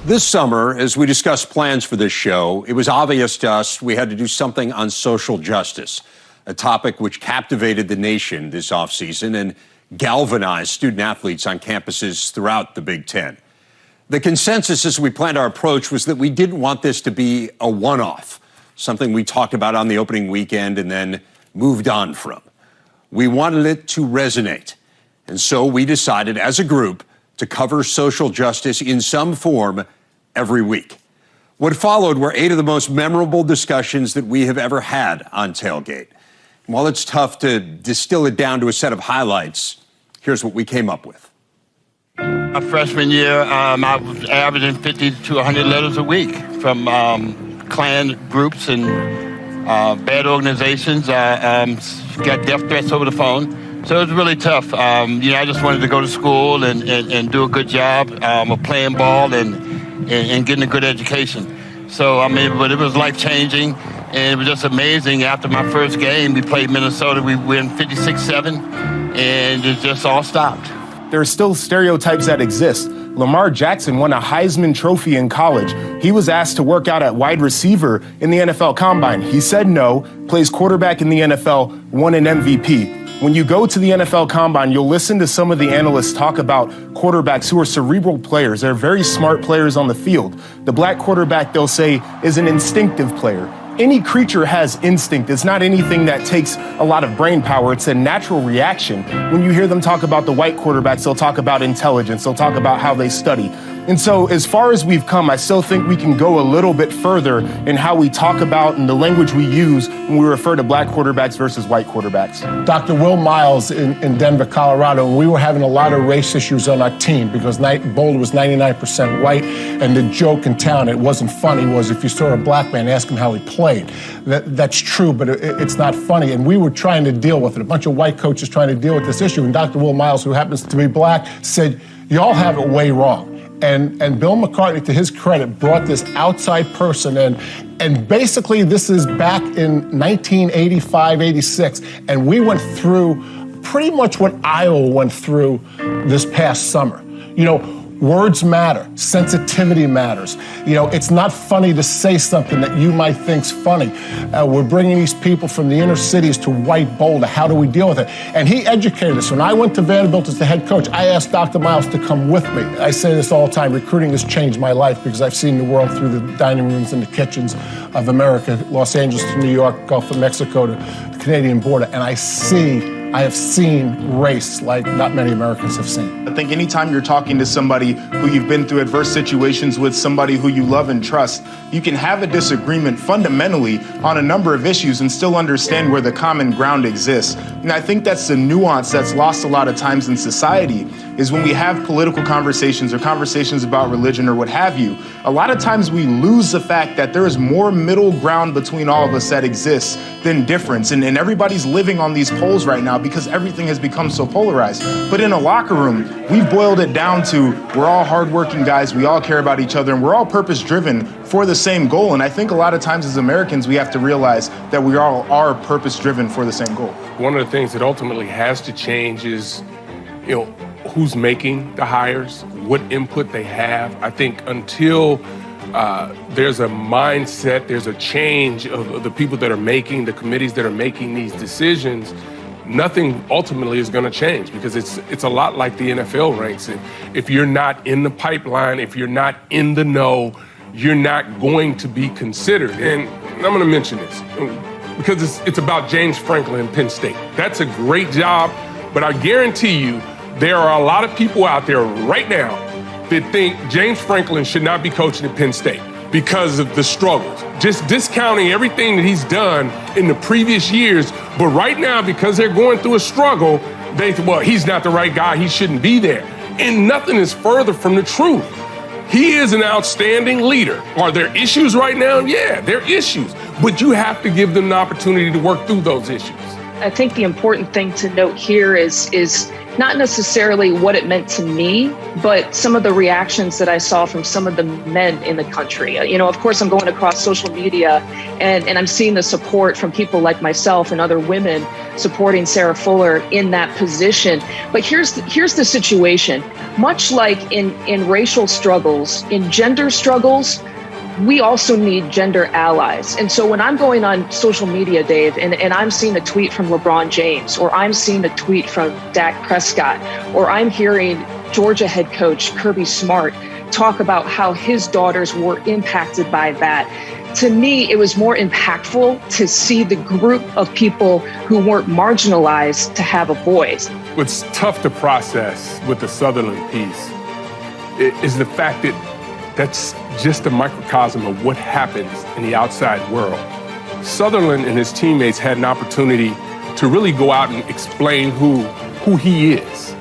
This summer, as we discussed plans for this show, it was obvious to us we had to do something on social justice, a topic which captivated the nation this offseason and galvanized student athletes on campuses throughout the Big Ten. The consensus as we planned our approach was that we didn't want this to be a one-off, something we talked about on the opening weekend and then moved on from. We wanted it to resonate, and so we decided as a group to cover social justice in some form every week. What followed were 8 of the most memorable discussions that we have ever had on Tailgate. And while it's tough to distill it down to a set of highlights, here's what we came up with. My freshman year, I was averaging 50 to 100 letters a week from Klan groups and bad organizations. Got death threats over the phone. So it was really tough. I just wanted to go to school and do a good job of playing ball and getting a good education. So, but it was life-changing, and it was just amazing. After my first game, we played Minnesota. We win 56-7, and it just all stopped. There are still stereotypes that exist. Lamar Jackson won a Heisman Trophy in college. He was asked to work out at wide receiver in the NFL Combine. He said no, plays quarterback in the NFL, won an MVP. When you go to the NFL Combine, you'll listen to some of the analysts talk about quarterbacks who are cerebral players. They're very smart players on the field. The black quarterback, they'll say, is an instinctive player. Any creature has instinct. It's not anything that takes a lot of brain power. It's a natural reaction. When you hear them talk about the white quarterbacks, they'll talk about intelligence. They'll talk about how they study. And so as far as we've come, I still think we can go a little bit further in how we talk about and the language we use when we refer to black quarterbacks versus white quarterbacks. Dr. Will Miles in Denver, Colorado, we were having a lot of race issues on our team because Boulder was 99% white, and the joke in town, it wasn't funny, was if you saw a black man, ask him how he played. That's true, but it's not funny. And we were trying to deal with it. A bunch of white coaches trying to deal with this issue. And Dr. Will Miles, who happens to be black, said, y'all have it way wrong. And Bill McCartney, to his credit, brought this outside person in. And basically, this is back in 1985, 86. And we went through pretty much what Iowa went through this past summer. Words matter. Sensitivity matters. It's not funny to say something that you might think's funny. We're bringing these people from the inner cities to white Boulder. How do we deal with it? And he educated us. When I went to Vanderbilt as the head coach, I asked Dr. Miles to come with me. I say this all the time. Recruiting has changed my life because I've seen the world through the dining rooms and the kitchens of America, Los Angeles to New York, Gulf of Mexico to the Canadian border. And I have seen race like not many Americans have seen. I think anytime you're talking to somebody who you've been through adverse situations with, somebody who you love and trust, you can have a disagreement fundamentally on a number of issues and still understand where the common ground exists. And I think that's the nuance that's lost a lot of times in society, is when we have political conversations or conversations about religion or what have you, a lot of times we lose the fact that there is more middle ground between all of us that exists than difference. And everybody's living on these poles right now because everything has become so polarized. But in a locker room, we've boiled it down to we're all hardworking guys, we all care about each other, and we're all purpose-driven for the same goal. And I think a lot of times as Americans, we have to realize that we all are purpose-driven for the same goal. One of the things that ultimately has to change is, who's making the hires, what input they have. I think until there's a mindset, there's a change of the people that are making, the committees that are making these decisions, nothing ultimately is going to change because it's a lot like the NFL ranks. If you're not in the pipeline, if you're not in the know, you're not going to be considered. And I'm going to mention this because it's about James Franklin and Penn State. That's a great job, but I guarantee you there are a lot of people out there right now that think James Franklin should not be coaching at Penn State because of the struggles. Just discounting everything that he's done in the previous years, but right now, because they're going through a struggle, they think, well, he's not the right guy, he shouldn't be there. And nothing is further from the truth. He is an outstanding leader. Are there issues right now? Yeah, there are issues, but you have to give them the opportunity to work through those issues. I think the important thing to note here is not necessarily what it meant to me, but some of the reactions that I saw from some of the men in the country. Of course, I'm going across social media and I'm seeing the support from people like myself and other women supporting Sarah Fuller in that position. But here's the situation. Much like in racial struggles, in gender struggles, we also need gender allies. And so when I'm going on social media, Dave, and I'm seeing a tweet from LeBron James, or I'm seeing a tweet from Dak Prescott, or I'm hearing Georgia head coach Kirby Smart talk about how his daughters were impacted by that, to me, it was more impactful to see the group of people who weren't marginalized to have a voice. What's tough to process with the Sutherland piece is the fact that that's just a microcosm of what happens in the outside world. Sutherland and his teammates had an opportunity to really go out and explain who he is.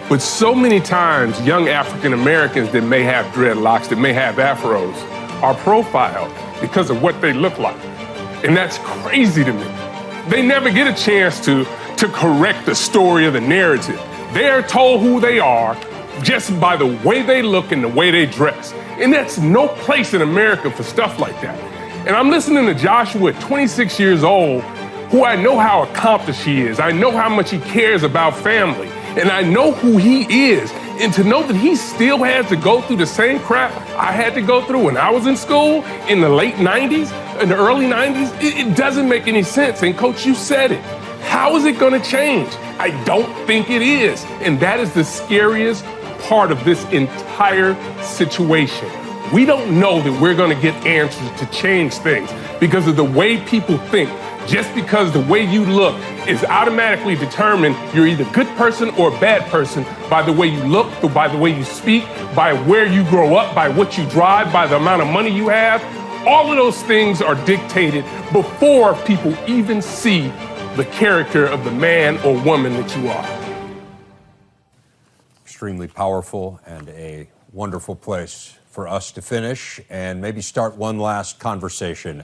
But so many times, young African Americans that may have dreadlocks, that may have afros, are profiled because of what they look like. And that's crazy to me. They never get a chance to correct the story of the narrative. They're told who they are just by the way they look and the way they dress. And that's no place in America for stuff like that. And I'm listening to Joshua at 26 years old, who I know how accomplished he is. I know how much he cares about family. And I know who he is. And to know that he still has to go through the same crap I had to go through when I was in school in the late 90s, in the early 90s, it doesn't make any sense. And Coach, you said it. How is it going to change? I don't think it is. And that is the scariest part of this entire situation. We don't know that we're going to get answers to change things because of the way people think. Just because the way you look is automatically determined you're either a good person or a bad person by the way you look, by the way you speak, by where you grow up, by what you drive, by the amount of money you have. All of those things are dictated before people even see the character of the man or woman that you are. Extremely powerful and a wonderful place for us to finish and maybe start one last conversation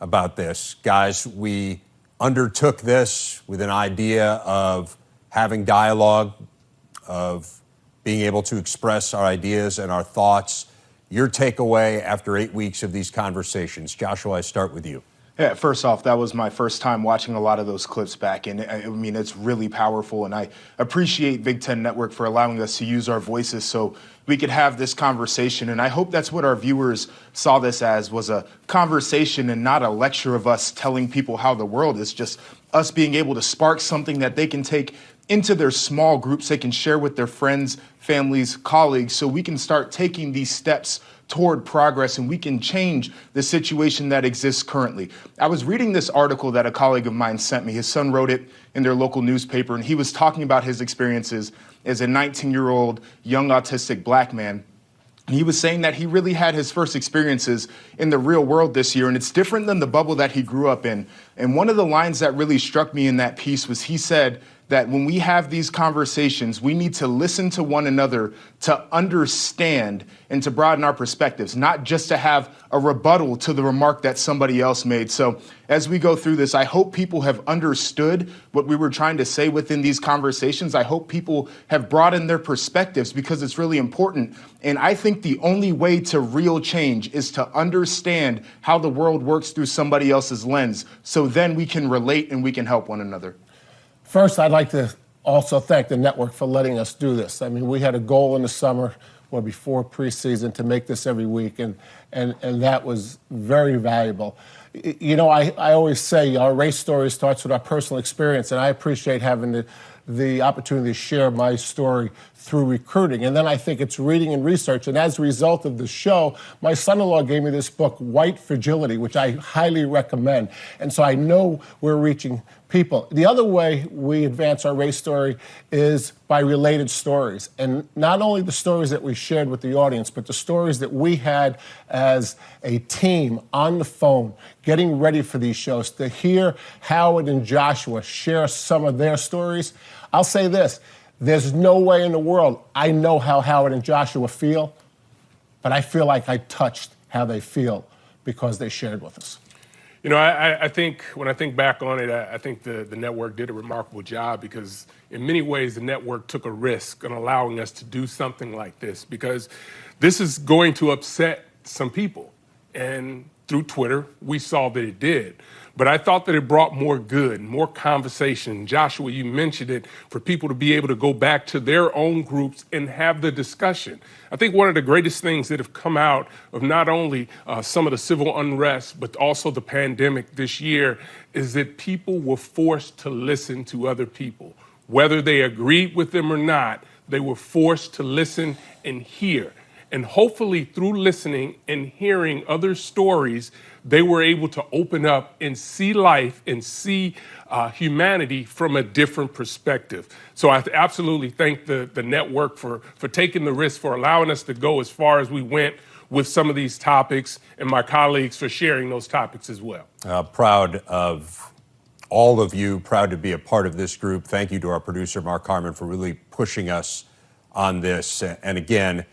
about this. Guys, we undertook this with an idea of having dialogue, of being able to express our ideas and our thoughts. Your takeaway after 8 weeks of these conversations. Joshua, I start with you. Yeah, first off, that was my first time watching a lot of those clips back, and I mean, it's really powerful, and I appreciate Big Ten Network for allowing us to use our voices so we could have this conversation, and I hope that's what our viewers saw this as, was a conversation and not a lecture of us telling people how the world is, just us being able to spark something that they can take into their small groups, they can share with their friends, families, colleagues, so we can start taking these steps toward progress and we can change the situation that exists currently. I was reading this article that a colleague of mine sent me. His son wrote it in their local newspaper, and he was talking about his experiences as a 19-year-old young autistic black man. He was saying that he really had his first experiences in the real world this year, and it's different than the bubble that he grew up in. And one of the lines that really struck me in that piece was he said that when we have these conversations, we need to listen to one another to understand and to broaden our perspectives, not just to have a rebuttal to the remark that somebody else made. So as we go through this, I hope people have understood what we were trying to say within these conversations. I hope people have broadened their perspectives because it's really important. And I think the only way to real change is to understand how the world works through somebody else's lens. So then we can relate and we can help one another. First, I'd like to also thank the network for letting us do this. I mean, we had a goal in the summer, before preseason, to make this every week, and that was very valuable. You know, I always say our race story starts with our personal experience, and I appreciate having the opportunity to share my story through recruiting. And then I think it's reading and research. And as a result of the show, my son-in-law gave me this book, White Fragility, which I highly recommend. And so I know we're reaching people. The other way we advance our race story is by related stories. And not only the stories that we shared with the audience, but the stories that we had as a team on the phone, getting ready for these shows, to hear Howard and Joshua share some of their stories. I'll say this. There's no way in the world I know how Howard and Joshua feel, but I feel like I touched how they feel because they shared with us. You know, I think when I think back on it, I think the network did a remarkable job because in many ways the network took a risk in allowing us to do something like this because this is going to upset some people. And through Twitter, we saw that it did. But I thought that it brought more good, more conversation. Joshua, you mentioned it, for people to be able to go back to their own groups and have the discussion. I think one of the greatest things that have come out of not only some of the civil unrest, but also the pandemic this year is that people were forced to listen to other people. Whether they agreed with them or not, they were forced to listen and hear. And hopefully through listening and hearing other stories, they were able to open up and see life and see humanity from a different perspective. So I absolutely thank the network for taking the risk, for allowing us to go as far as we went with some of these topics, and my colleagues for sharing those topics as well. Proud of all of you, proud to be a part of this group. Thank you to our producer, Mark Harmon, for really pushing us on this. And again,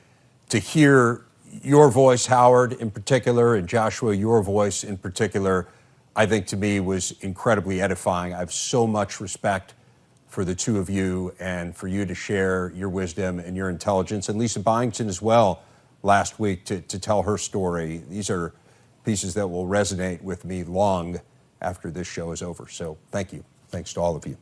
to hear your voice, Howard, in particular, and Joshua, your voice in particular, I think to me was incredibly edifying. I have so much respect for the two of you and for you to share your wisdom and your intelligence, and Lisa Byington as well last week to tell her story. These are pieces that will resonate with me long after this show is over. So thank you. Thanks to all of you.